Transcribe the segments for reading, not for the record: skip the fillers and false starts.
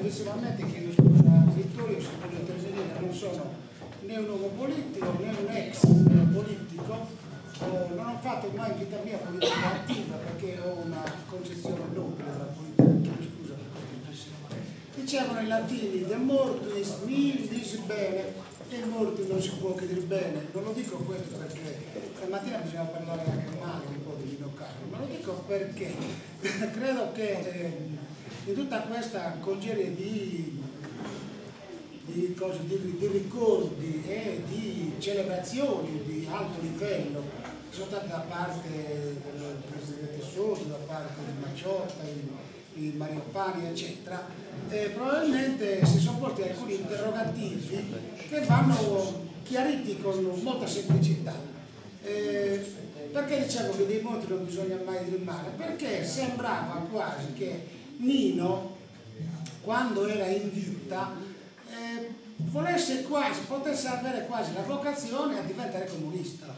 brevissimamente chiedo scusa a Vittorio se voglio intervenire, non sono né un uomo politico né un ex politico, non ho fatto mai in vita mia politica attiva perché ho una concezione nobile della politica, chiedo scusa per questa impressione. Dicevano i latini, de mortuis nil dis bene, e i morti non si può che dire bene. Non lo dico questo perché stamattina bisogna parlare anche male un po' di Nino Carlo, ma lo dico perché credo che in tutta questa congerie di ricordi e di celebrazioni di alto livello che sono state da parte del Presidente Sosi, da parte di Macciotta, di Mario Pani, eccetera, probabilmente si sono posti alcuni interrogativi che vanno chiariti con molta semplicità. Perché dicevo che dei morti non bisogna mai dire male? Perché sembrava quasi che Nino, quando era in vita, potesse avere quasi la vocazione a diventare comunista.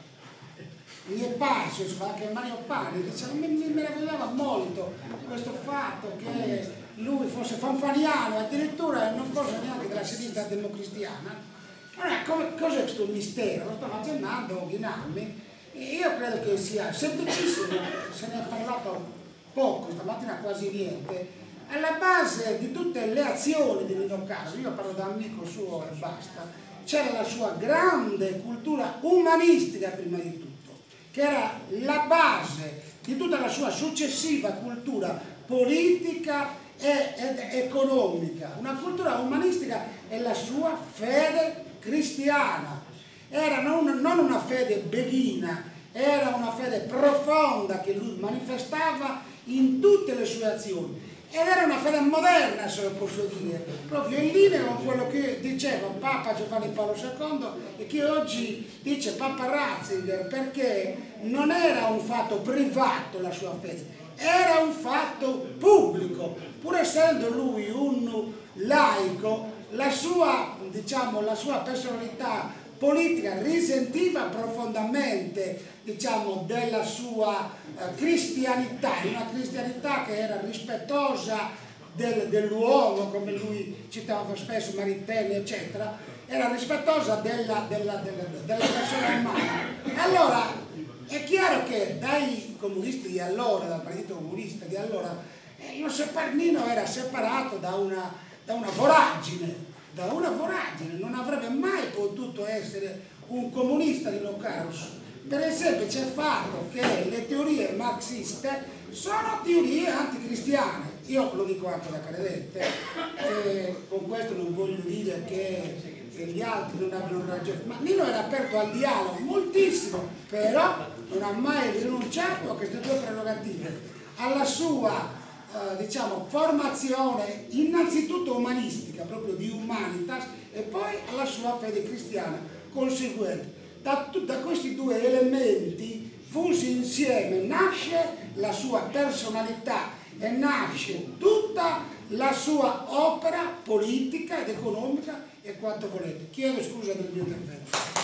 Mi è parso, anche Mario Pani diceva, mi meravigliava molto questo fatto che lui fosse fanfaniano, addirittura non fosse neanche della sinistra democristiana. Allora, cos'è questo mistero? Lo stavo accennando in anni. Io credo che sia semplicissimo, se ne è parlato poco, stamattina quasi niente. Alla base di tutte le azioni di Nino Carlo, io parlo da amico suo e basta, c'era la sua grande cultura umanistica prima di tutto, che era la base di tutta la sua successiva cultura politica ed economica. Una cultura umanistica è la sua fede cristiana. Era non una fede beghina, era una fede profonda che lui manifestava in tutte le sue azioni. Ed era una fede moderna, se lo posso dire, proprio in linea con quello che diceva Papa Giovanni Paolo II e che oggi dice Papa Ratzinger, perché non era un fatto privato la sua fede, era un fatto pubblico. Pur essendo lui un laico, la sua personalità politica risentiva profondamente, della sua cristianità, una cristianità che era rispettosa dell'uomo, come lui citava spesso Maritain, eccetera, era rispettosa della persona umana. Allora, è chiaro che dai comunisti di allora, dal partito comunista di allora, Nino era separato da una voragine, non avrebbe mai potuto essere un comunista di Nino Carlo, per il semplice fatto che le teorie marxiste sono teorie anticristiane. Io lo dico anche da credente, con questo non voglio dire che gli altri non abbiano ragione, ma Nino era aperto al dialogo moltissimo, però non ha mai rinunciato a queste due prerogative, alla sua formazione innanzitutto umanistica, proprio di humanitas, e poi alla sua fede cristiana conseguente. Da questi due elementi fusi insieme nasce la sua personalità e nasce tutta la sua opera politica ed economica e quanto volete. Chiedo scusa del mio intervento.